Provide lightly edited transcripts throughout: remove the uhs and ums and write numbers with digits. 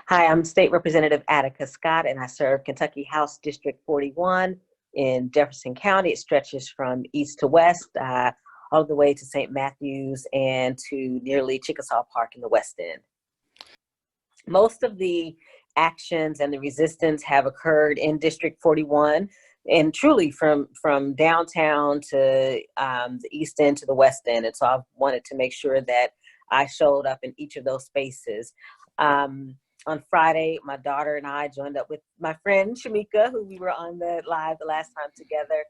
Hi, I'm State Representative Attica Scott, and I serve Kentucky House District 41 in Jefferson County. It stretches from east to west, all the way to St. Matthews and to nearly Chickasaw Park in the West End. Most of the actions and the resistance have occurred in District 41, and truly from downtown to the East End to the West End. And so I wanted to make sure that I showed up in each of those spaces. On Friday, my daughter and I joined up with my friend Shamika, who we were on the live the last time together,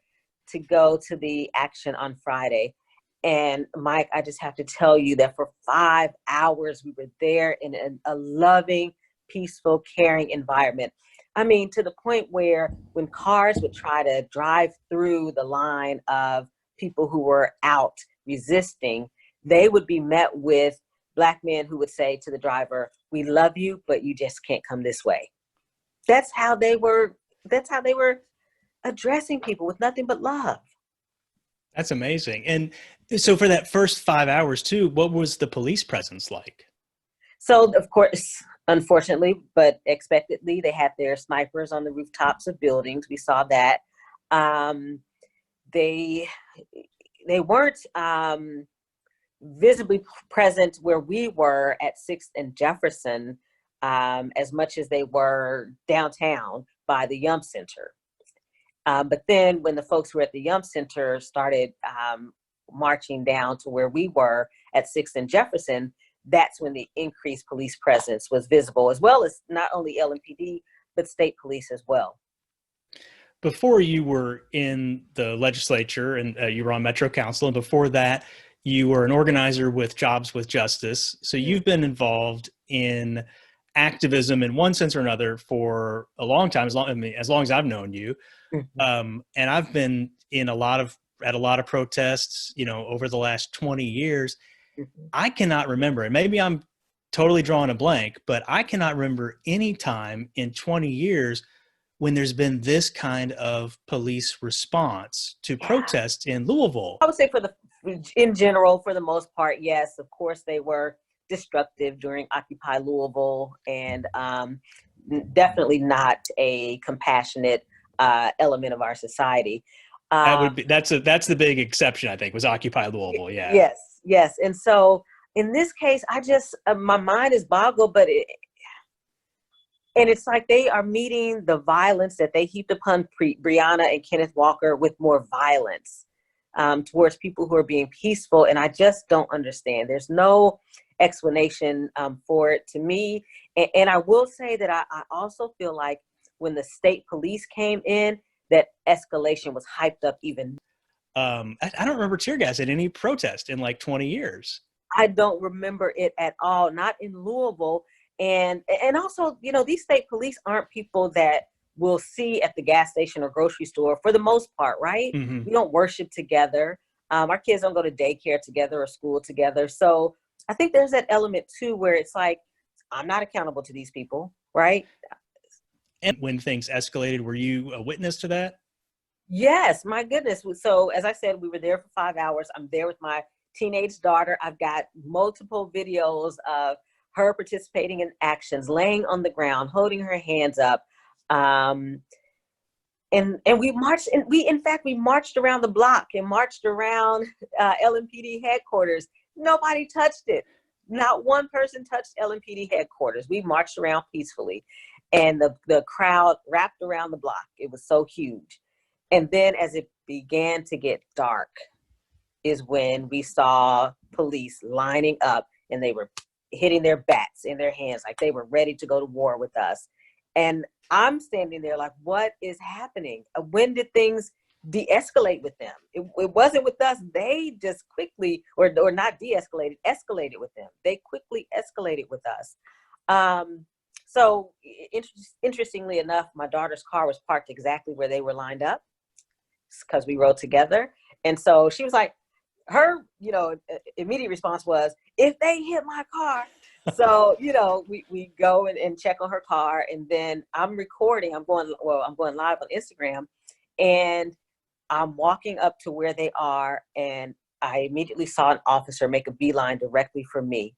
to go to the action on Friday. And Mike, I just have to tell you that for 5 hours, we were there in a loving, peaceful, caring environment. I mean, to the point where when cars would try to drive through the line of people who were out resisting, they would be met with Black men who would say to the driver, "We love you, but you just can't come this way." That's how they were addressing people, with nothing but love. That's amazing. And so for that first 5 hours too, what was the police presence like? So of course, unfortunately, but expectedly, they had their snipers on the rooftops of buildings. We saw that. They weren't visibly present where we were at 6th and Jefferson as much as they were downtown by the Yum Center. But then when the folks who were at the Yum Center started marching down to where we were at 6th and Jefferson, that's when the increased police presence was visible, as well as not only LMPD, but state police as well. Before you were in the legislature and you were on Metro Council, and before that, you were an organizer with Jobs with Justice. So you've been involved in activism in one sense or another for a long time, as long as I've known you. Mm-hmm. And I've been at a lot of protests, over the last 20 years. Mm-hmm. I cannot remember, and maybe I'm totally drawing a blank, but I cannot remember any time in 20 years when there's been this kind of police response to protests in Louisville. I would say in general, for the most part, yes. Of course, they were destructive during Occupy Louisville, and definitely not a compassionate element of our society. That's the big exception, I think, was Occupy Louisville. Yeah. Yes. And so in this case, I just my mind is boggled, and it's like they are meeting the violence that they heaped upon Breonna and Kenneth Walker with more violence towards people who are being peaceful. And I just don't understand. There's no explanation for it to me. And I will say that I also feel like when the state police came in, that escalation was hyped up even. I don't remember tear gas at any protest in like 20 years. I don't remember it at all, not in Louisville. And also, these state police aren't people that we'll see at the gas station or grocery store for the most part, right? Mm-hmm. We don't worship together. Our kids don't go to daycare together or school together. So I think there's that element too, where it's like, I'm not accountable to these people, right? And when things escalated, were you a witness to that? Yes, my goodness. So as I said, we were there for 5 hours. I'm there with my teenage daughter. I've got multiple videos of her participating in actions, laying on the ground, holding her hands up. And we marched, and we marched around the block and marched around LMPD headquarters. Nobody touched it. Not one person touched LMPD headquarters. We marched around peacefully, and the crowd wrapped around the block. It was so huge. And then as it began to get dark is when we saw police lining up, and they were hitting their bats in their hands like they were ready to go to war with us. And I'm standing there like, what is happening? When did things de-escalate with them? It wasn't with us. They just quickly, or not de-escalated, escalated with them. They quickly escalated with us. So interestingly enough, my daughter's car was parked exactly where they were lined up because we rode together. And so she was like, her, immediate response was, if they hit my car. So, we go and check on her car, and then I'm recording. I'm going live on Instagram, and I'm walking up to where they are, and I immediately saw an officer make a beeline directly for me.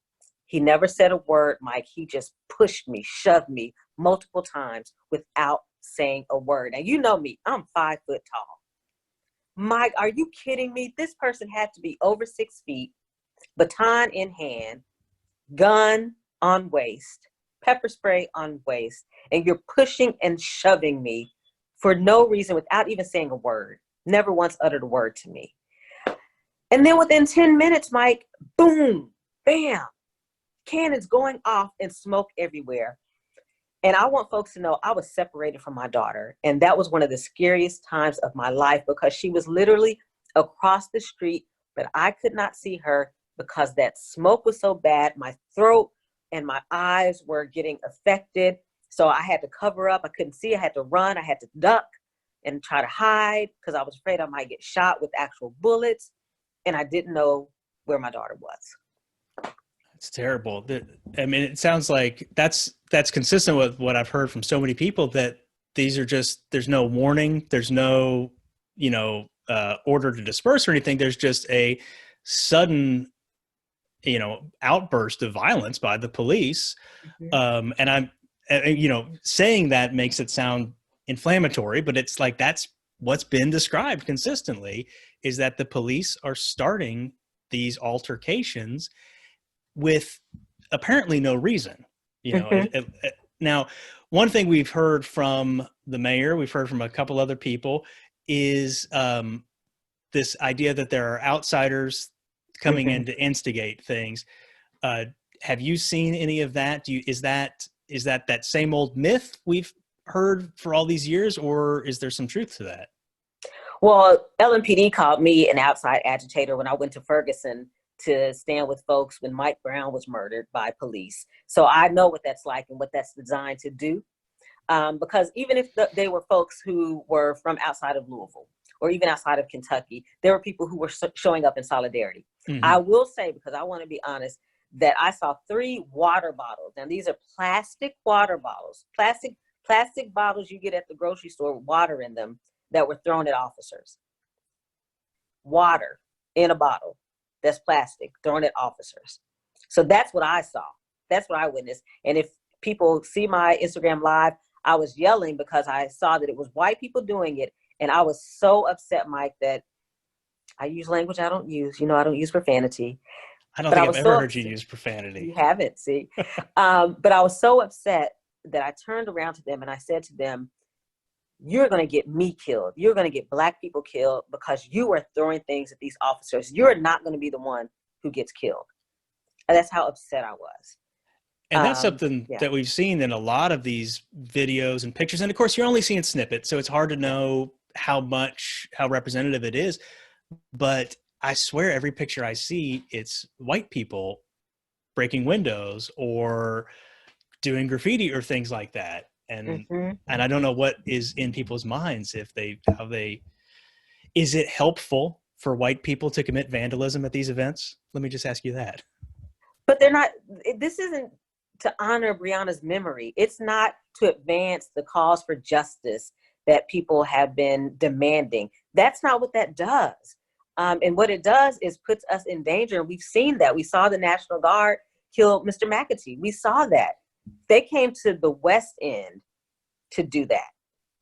He never said a word, Mike. He just pushed me, shoved me multiple times without saying a word. And you know me, I'm 5 foot tall. Mike, are you kidding me? This person had to be over 6 feet, baton in hand, gun on waist, pepper spray on waist, and you're pushing and shoving me for no reason without even saying a word. Never once uttered a word to me. And then within 10 minutes, Mike, boom, bam, cannons going off and smoke everywhere. And I want folks to know I was separated from my daughter. And that was one of the scariest times of my life, because she was literally across the street, but I could not see her because that smoke was so bad. My throat and my eyes were getting affected. So I had to cover up. I couldn't see. I had to run. I had to duck and try to hide because I was afraid I might get shot with actual bullets. And I didn't know where my daughter was. It's terrible. I mean, it sounds like that's consistent with what I've heard from so many people, that these are just, there's no warning. There's no, order to disperse or anything. There's just a sudden, outburst of violence by the police. Mm-hmm. And I'm, saying that makes it sound inflammatory, but it's like, that's what's been described consistently, is that the police are starting these altercations with apparently no reason. Mm-hmm. Now, one thing we've heard from the mayor, we've heard from a couple other people, is this idea that there are outsiders coming Mm-hmm. in to instigate things. Have you seen any of that? Is that same old myth we've heard for all these years, or is there some truth to that? Well, LMPD called me an outside agitator when I went to Ferguson to stand with folks when Mike Brown was murdered by police. So I know what that's like and what that's designed to do. Because even if they were folks who were from outside of Louisville or even outside of Kentucky, there were people who were showing up in solidarity. Mm-hmm. I will say, because I want to be honest, that I saw 3 water bottles. Now, these are plastic water bottles, plastic bottles you get at the grocery store with water in them, that were thrown at officers. Water in a bottle that's plastic thrown at officers. So that's what I saw. That's what I witnessed. And if people see my Instagram live, I was yelling because I saw that it was white people doing it. And I was so upset, Mike, that I use language I don't use. I don't use profanity. I don't But think I I've was ever so heard you upset. use profanity. You haven't, see. But I was so upset that I turned around to them and I said to them, you're going to get me killed. You're going to get Black people killed because you are throwing things at these officers. You're not going to be the one who gets killed. And that's how upset I was. And that's something that we've seen in a lot of these videos and pictures. And of course, you're only seeing snippets, so it's hard to know how representative it is. But I swear every picture I see, it's white people breaking windows or doing graffiti or things like that. And and I don't know what is in people's minds, is it helpful for white people to commit vandalism at these events? Let me just ask you that. But this isn't to honor Breonna's memory. It's not to advance the cause for justice that people have been demanding. That's not what that does. And what it does is puts us in danger. And we've seen that. We saw the National Guard kill Mr. McAtee. We saw that. They came to the West End to do that.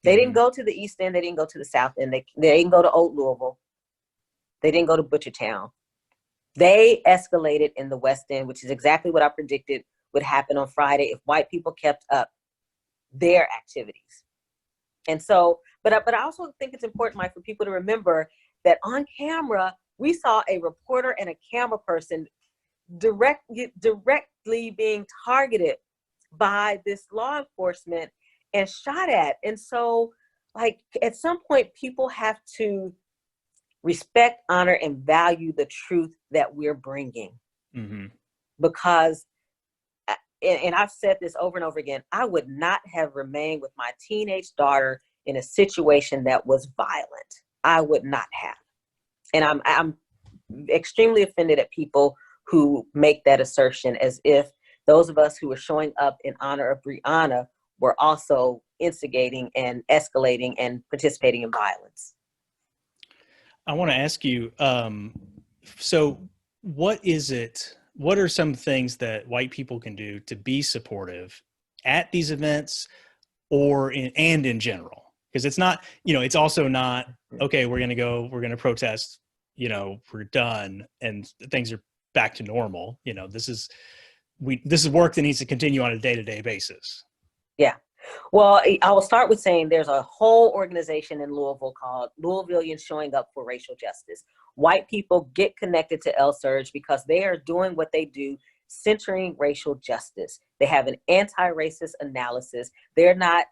They didn't go to the East End. They didn't go to the South End. They didn't go to Old Louisville. They didn't go to Butchertown. They escalated in the West End, which is exactly what I predicted would happen on Friday if white people kept up their activities. And so, but I also think it's important, Mike, for people to remember that on camera, we saw a reporter and a camera person directly being targeted by this law enforcement and shot at. And so, like, at some point, people have to respect, honor, and value the truth that we're bringing. Because, and I've said this over and over again, I would not have remained with my teenage daughter in a situation that was violent. I would not have. And I'm extremely offended at people who make that assertion as if those of us who are showing up in honor of Breonna were also instigating and escalating and participating in violence. I want to ask you, so what is it what are some things that white people can do to be supportive at these events or in general? Because it's not, it's also not, okay, we're going to protest, we're done and things are back to normal. This is work that needs to continue on a day-to-day basis. Yeah. Well, I will start with saying there's a whole organization in Louisville called Louisvillians Showing Up for Racial Justice. White people get connected to LSURJ because they are doing what they do, centering racial justice. They have an anti-racist analysis. They're not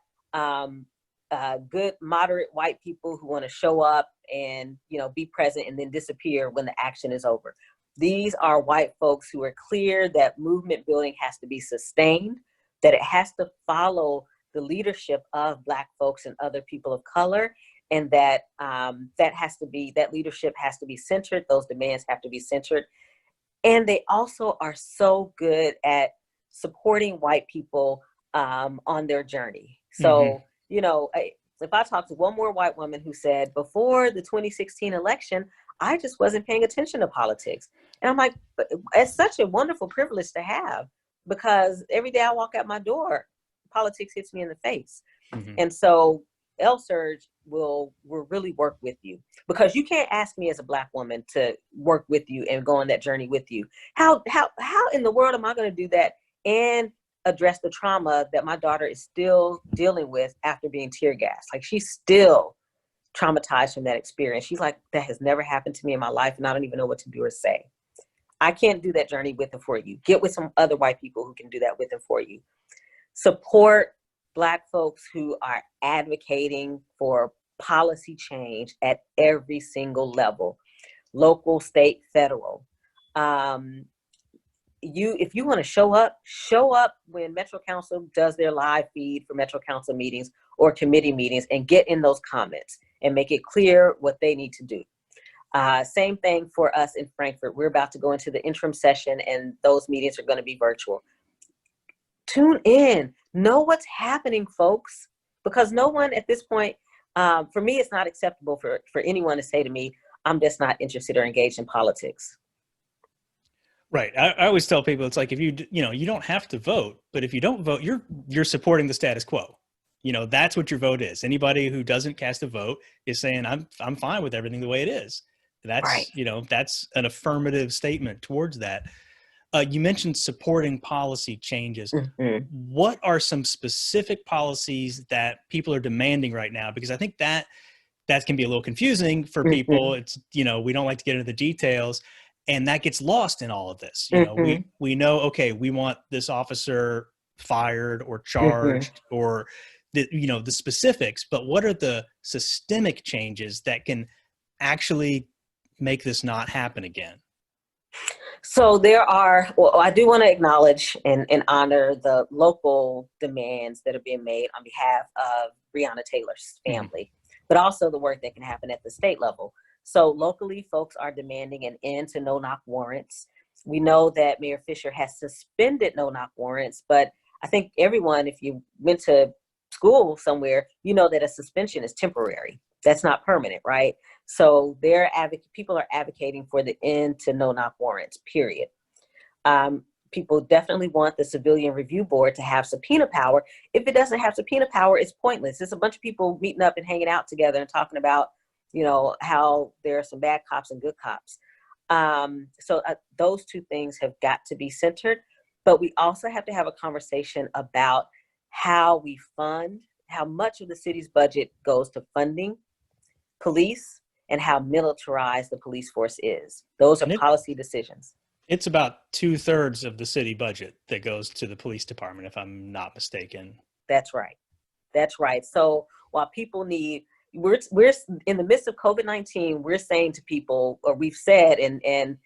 good, moderate white people who want to show up and, be present and then disappear when the action is over. These are white folks who are clear that movement building has to be sustained, that it has to follow the leadership of Black folks and other people of color, and that that leadership has to be centered. Those demands have to be centered. And they also are so good at supporting white people on their journey. So, if I talk to one more white woman who said, before the 2016 election, I just wasn't paying attention to politics. And I'm like, it's such a wonderful privilege to have, because every day I walk out my door, politics hits me in the face. Mm-hmm. And so LSURJ will really work with you, because you can't ask me as a Black woman to work with you and go on that journey with you. How in the world am I going to do that and address the trauma that my daughter is still dealing with after being tear gassed? Like, she's still traumatized from that experience. She's like, that has never happened to me in my life, and I don't even know what to do or say. I can't do that journey with and for you. Get with some other white people who can do that with and for you. Support Black folks who are advocating for policy change at every single level, local, state, federal. If you want to show up when Metro Council does their live feed for Metro Council meetings or committee meetings, and get in those comments and make it clear what they need to do. Same thing for us in Frankfurt. We're about to go into the interim session, and those meetings are going to be virtual. Tune in, know what's happening, folks, because no one at this point, for me, it's not acceptable for anyone to say to me, I'm just not interested or engaged in politics. Right. I always tell people, it's like, if you don't have to vote, but if you don't vote, you're supporting the status quo. That's what your vote is. Anybody who doesn't cast a vote is saying, I'm fine with everything the way it is. That's right. That's an affirmative statement towards that. You mentioned supporting policy changes. Mm-hmm. What are some specific policies that people are demanding right now? Because I think that can be a little confusing for people. Mm-hmm. It's, we don't like to get into the details, and that gets lost in all of this. We know, okay, we want this officer fired or charged, or the specifics, but what are the systemic changes that can actually make this not happen again? So I do want to acknowledge and honor the local demands that are being made on behalf of Breonna Taylor's family, but also the work that can happen at the state level. So locally, folks are demanding an end to no-knock warrants. We know that Mayor Fisher has suspended no-knock warrants, but I think everyone, if you went to school somewhere, that a suspension is temporary. That's not permanent, right? So people are advocating for the end to no-knock warrants, period. People definitely want the Civilian Review Board to have subpoena power. If it doesn't have subpoena power, it's pointless. It's a bunch of people meeting up and hanging out together and talking about, how there are some bad cops and good cops. So those two things have got to be centered. But we also have to have a conversation about how we fund, how much of the city's budget goes to funding police, and how militarized the police force is. Those are policy decisions. It's about 2/3 of the city budget that goes to the police department, if I'm not mistaken. That's right. So while people we're in the midst of COVID-19, we're saying to people, or we've said, and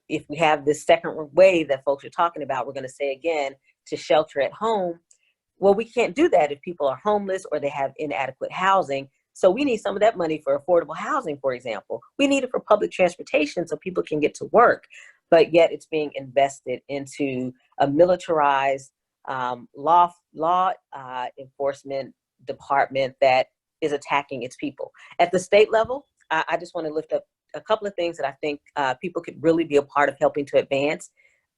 if we have this second wave that folks are talking about, we're going to say again, to shelter at home. Well, we can't do that if people are homeless or they have inadequate housing. So we need some of that money for affordable housing, for example. We need it for public transportation so people can get to work, but yet it's being invested into a militarized law enforcement department that is attacking its people. At the state level, I just want to lift up a couple of things that I think people could really be a part of helping to advance.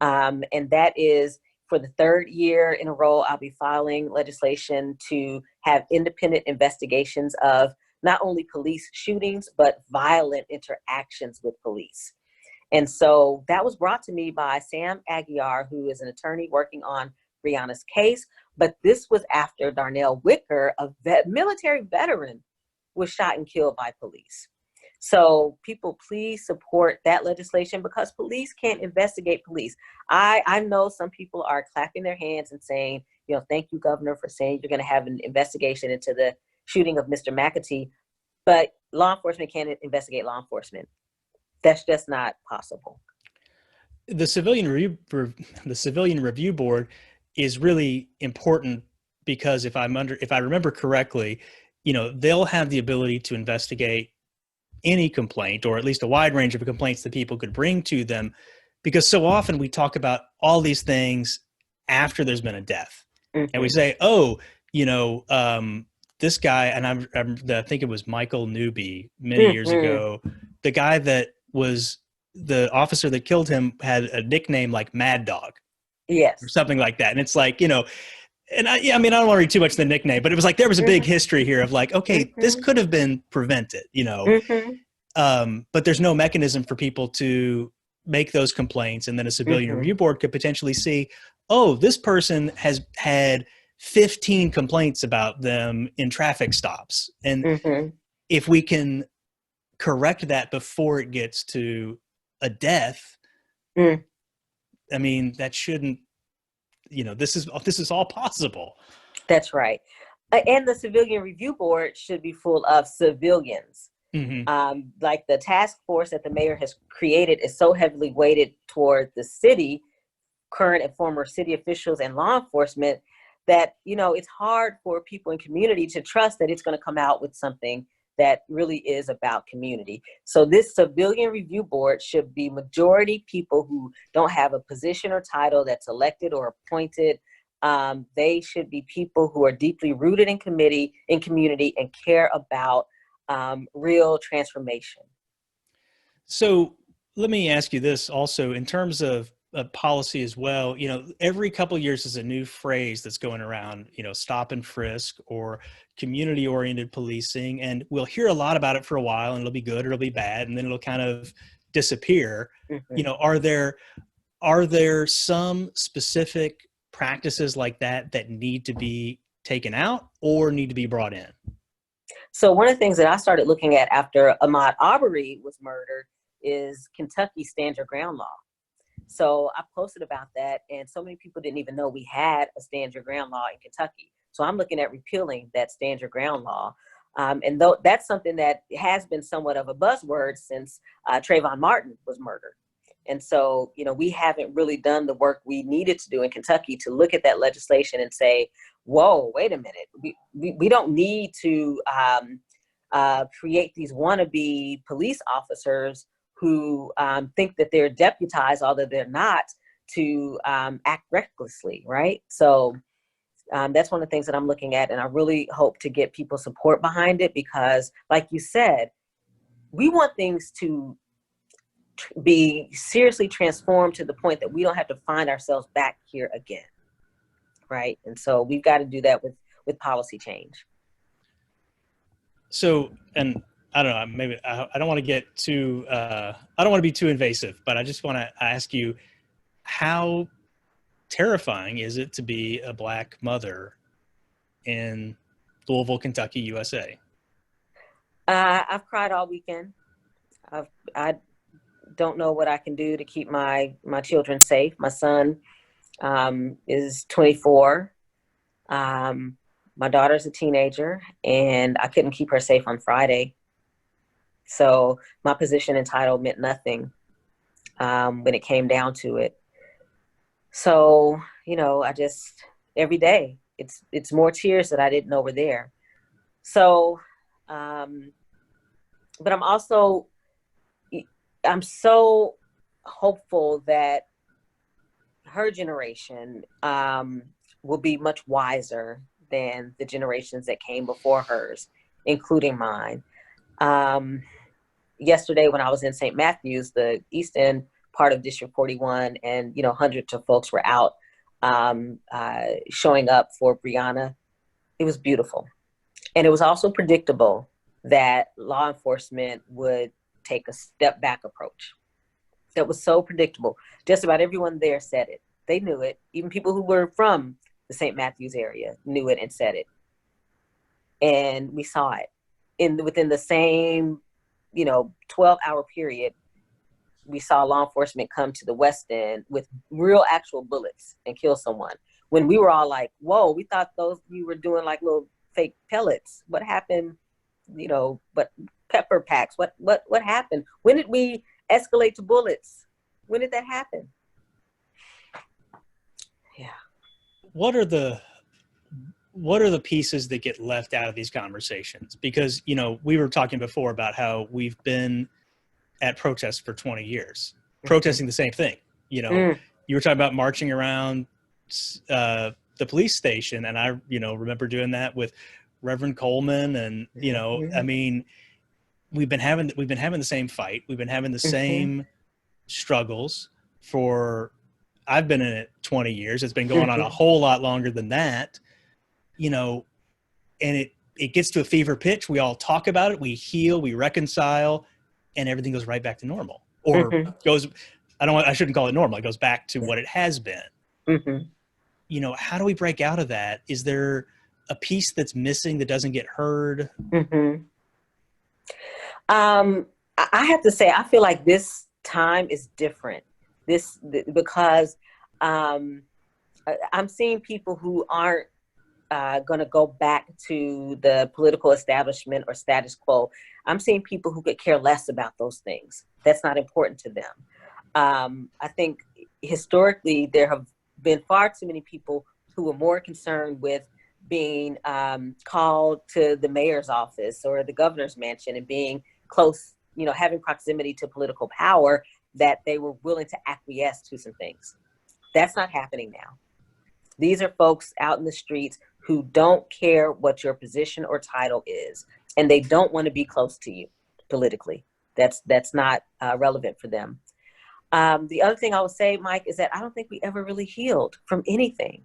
And that is, for the third year in a row, I'll be filing legislation to have independent investigations of not only police shootings, but violent interactions with police. And so that was brought to me by Sam Aguiar, who is an attorney working on Breonna's case. But this was after Darnell Wicker, a military veteran, was shot and killed by police. So people, please support that legislation, because police can't investigate police. I know some people are clapping their hands and saying, you know, thank you, Governor, for saying you're going to have an investigation into the shooting of Mr. McAtee, but law enforcement can't investigate law enforcement. That's just not possible. The Civilian Review Board is really important because if I remember correctly, you know, they'll have the ability to investigate any complaint, or at least a wide range of complaints that people could bring to them, because so often we talk about all these things after there's been a death. Mm-hmm. And we say, oh, you know, this guy, and I think it was Michael Newby many years ago, the guy that was the officer that killed him had a nickname like Mad Dog. Yes. Or something like that. And it's like, you know, and I mean, I don't want to read too much of the nickname, but it was like, there was a big history here of like, okay, this could have been prevented, you know, but there's no mechanism for people to make those complaints. And then a Civilian Review Board could potentially see, oh, this person has had 15 complaints about them in traffic stops. And if we can correct that before it gets to a death, I mean, that shouldn't, you know, this is all possible. That's right. And the Civilian Review Board should be full of civilians. Like the task force that the mayor has created is so heavily weighted toward the city, current and former city officials and law enforcement, that, you know, it's hard for people in community to trust that it's going to come out with something that really is about community. So this Civilian Review Board should be majority people who don't have a position or title that's elected or appointed. They should be people who are deeply rooted in community and care about real transformation. So let me ask you this also, in terms of policy as well. You know, every couple of years is a new phrase that's going around, you know, stop and frisk or community oriented policing. And we'll hear a lot about it for a while, and it'll be good or it'll be bad, and then it'll kind of disappear. You know, are there some specific practices like that that need to be taken out or need to be brought in? So one of the things that I started looking at after Ahmaud Arbery was murdered is Kentucky stand your ground law. So I posted about that, and so many people didn't even know we had a stand your ground law in Kentucky. So I'm looking at repealing that stand your ground law. And though that's something that has been somewhat of a buzzword since Trayvon Martin was murdered. And so, you know, we haven't really done the work we needed to do in Kentucky to look at that legislation and say, whoa, wait a minute. We don't need to create these wannabe police officers who think that they're deputized, although they're not, to act recklessly, right? So that's one of the things that I'm looking at, and I really hope to get people support behind it, because like you said, we want things to be seriously transformed to the point that we don't have to find ourselves back here again, right? And so we've got to do that with policy change. So, and I don't know, maybe I don't want to get too, I don't want to be too invasive, but I just want to ask you, how terrifying is it to be a Black mother in Louisville, Kentucky, USA? I've cried all weekend. I don't know what I can do to keep my children safe. My son is 24. My daughter's a teenager, and I couldn't keep her safe on Friday. So my position and title meant nothing when it came down to it. So, you know, I just, every day, it's more tears that I didn't know were there. So, but I'm so hopeful that her generation will be much wiser than the generations that came before hers, including mine. yesterday when I was in St. Matthews, the East End part of District 41, and, hundreds of folks were out showing up for Breonna. It was beautiful. And it was also predictable that law enforcement would take a step back approach. That was so predictable. Just about everyone there said it. They knew it. Even people who were from the St. Matthews area knew it and said it. And we saw it within the same, 12-hour period. We saw law enforcement come to the West End with real actual bullets and kill someone. When we were all like, whoa, we thought you were doing like little fake pellets. What happened? But pepper packs. What happened? When did we escalate to bullets? When did that happen? Yeah. What are the pieces that get left out of these conversations? Because, we were talking before about how we've been at protests for 20 years, protesting the same thing. You were talking about marching around the police station. And I, remember doing that with Reverend Coleman. And, I mean, we've been having the same fight. We've been having the same struggles I've been in it 20 years. It's been going on a whole lot longer than that, and it gets to a fever pitch. We all talk about it. We heal, we reconcile, and everything goes right back to normal, or I shouldn't call it normal. It goes back to what it has been. How do we break out of that? Is there a piece that's missing that doesn't get heard? I have to say, I feel like this time is different. Because I'm seeing people who aren't going to go back to the political establishment or status quo. I'm seeing people who could care less about those things. That's not important to them. I think historically there have been far too many people who were more concerned with being called to the mayor's office or the governor's mansion and being close, having proximity to political power, that they were willing to acquiesce to some things. That's not happening now. These are folks out in the streets who don't care what your position or title is, and they don't want to be close to you politically. That's not relevant for them. The other thing I would say, Mike, is that I don't think we ever really healed from anything,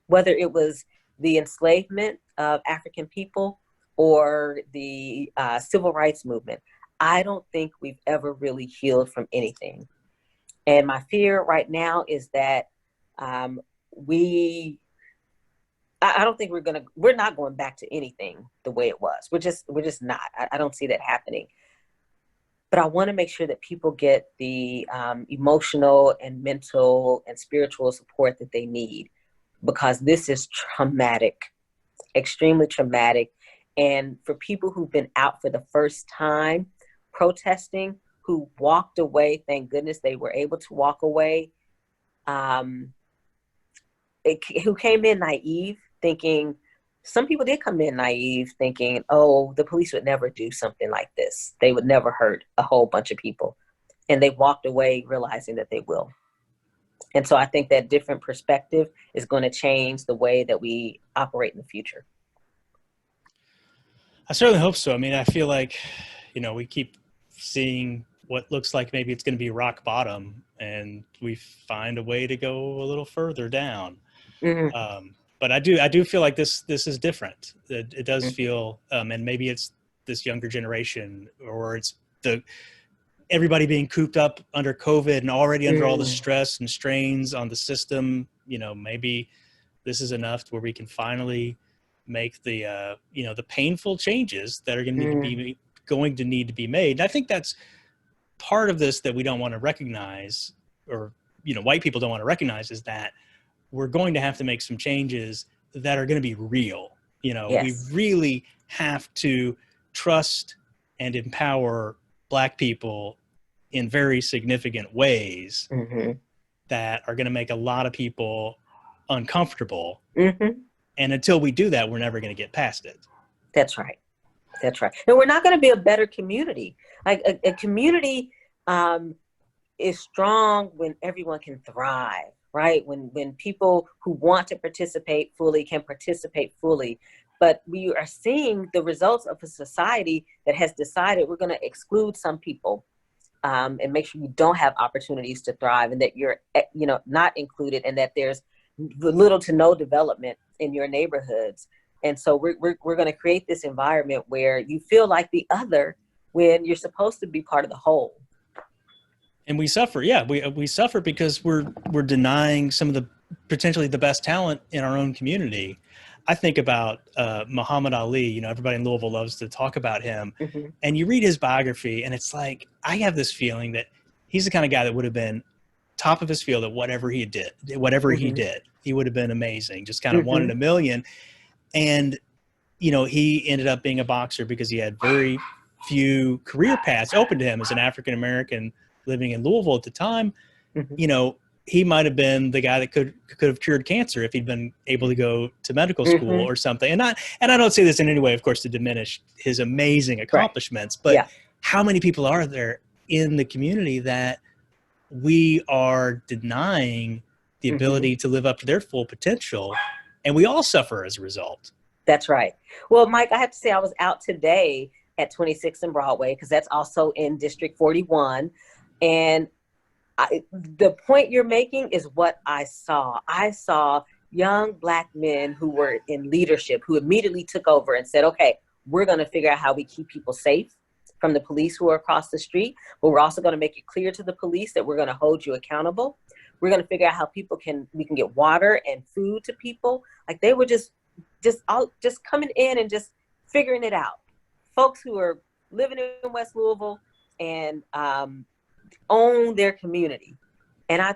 whether it was the enslavement of African people or the civil rights movement. I don't think we've ever really healed from anything. And my fear right now is that I don't think we're not going back to anything the way it was. We're just not. I don't see that happening. But I want to make sure that people get the emotional and mental and spiritual support that they need, because this is traumatic, extremely traumatic. And for people who've been out for the first time protesting, who walked away, thank goodness they were able to walk away, who came in naive, thinking, some people did come in naive thinking, oh, the police would never do something like this. They would never hurt a whole bunch of people. And they walked away realizing that they will. And so I think that different perspective is going to change the way that we operate in the future. I certainly hope so. I mean, I feel like, we keep seeing what looks like maybe it's going to be rock bottom, and we find a way to go a little further down. But I do feel like this is different. It does feel, and maybe it's this younger generation, or it's everybody being cooped up under COVID and already under all the stress and strains on the system. Maybe this is enough to where we can finally make the the painful changes that are going to need to be made. And I think that's part of this that we don't want to recognize, or white people don't want to recognize, is that we're going to have to make some changes that are going to be real. Yes. We really have to trust and empower Black people in very significant ways that are going to make a lot of people uncomfortable. And until we do that, we're never going to get past it. That's right. That's right. And we're not going to be a better community. Like a community is strong when everyone can thrive, right? When people who want to participate fully can participate fully. But we are seeing the results of a society that has decided we're going to exclude some people, and make sure you don't have opportunities to thrive, and that you're, not included, and that there's little to no development in your neighborhoods. And so we're going to create this environment where you feel like the other when you're supposed to be part of the whole. And we suffer. Yeah, we suffer because we're denying some of the potentially the best talent in our own community. I think about Muhammad Ali. You know, everybody in Louisville loves to talk about him. Mm-hmm. And you read his biography, and it's like, I have this feeling that he's the kind of guy that would have been top of his field at whatever he did. He would have been amazing. Just kind of one in a million. And, he ended up being a boxer because he had very few career paths open to him as an African American living in Louisville at the time. He might have been the guy that could have cured cancer if he'd been able to go to medical school or something. And I don't say this in any way, of course, to diminish his amazing accomplishments, but how many people are there in the community that we are denying the ability to live up to their full potential? And we all suffer as a result. That's right. Well, Mike, I have to say I was out today at 26th and Broadway, because that's also in District 41. And the point you're making is what I saw. I saw young Black men who were in leadership who immediately took over and said, okay, we're going to figure out how we keep people safe from the police who are across the street, but we're also going to make it clear to the police that we're going to hold you accountable. We're going to figure out how we can get water and food to people. Like, they were just coming in and just figuring it out. Folks who are living in West Louisville and own their community. And I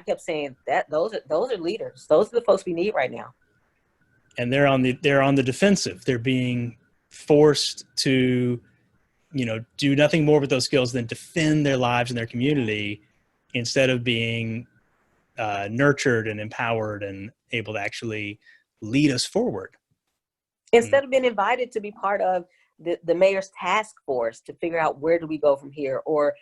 kept saying that those are leaders. Those are the folks we need right now. And they're on the defensive. They're being forced to, do nothing more with those skills than defend their lives and their community, instead of being nurtured and empowered and able to actually lead us forward. Instead of being invited to be part of the mayor's task force to figure out where do we go from here, or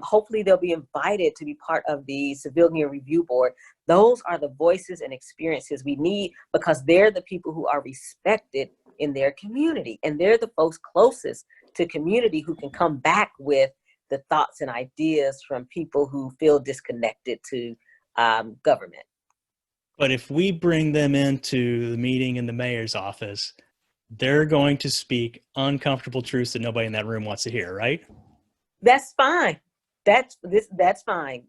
hopefully they'll be invited to be part of the Civilian Review Board. Those are the voices and experiences we need, because they're the people who are respected in their community. And they're the folks closest to community who can come back with the thoughts and ideas from people who feel disconnected to government. But if we bring them into the meeting in the mayor's office, they're going to speak uncomfortable truths that nobody in that room wants to hear, right? That's fine. That's fine.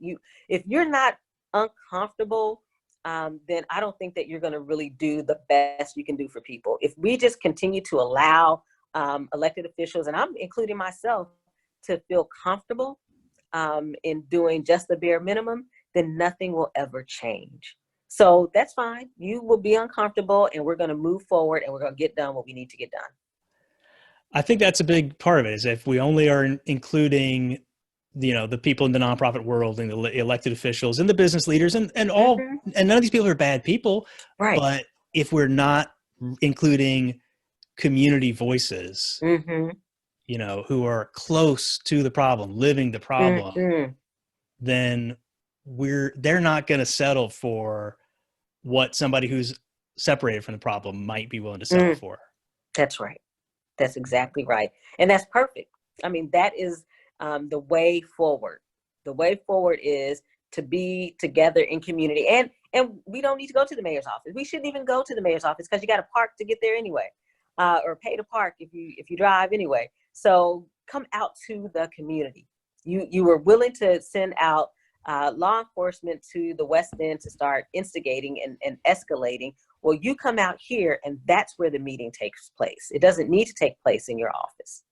If you're not uncomfortable, then I don't think that you're going to really do the best you can do for people. If we just continue to allow elected officials, and I'm including myself, to feel comfortable in doing just the bare minimum, then nothing will ever change. So that's fine. You will be uncomfortable, and we're going to move forward, and we're going to get done what we need to get done. I think that's a big part of it, is if we only are including, the people in the nonprofit world and the elected officials and the business leaders and all, and none of these people are bad people, right? But if we're not including community voices, who are close to the problem, living the problem, then they're not going to settle for what somebody who's separated from the problem might be willing to settle for. That's right. That's exactly right. And that's perfect. I mean, that is the way forward. The way forward is to be together in community. And we don't need to go to the mayor's office. We shouldn't even go to the mayor's office, because you got to park to get there anyway, or pay to park if you drive anyway. So come out to the community. You were willing to send out law enforcement to the West End to start instigating and escalating. Well, you come out here, and that's where the meeting takes place. It doesn't need to take place in your office.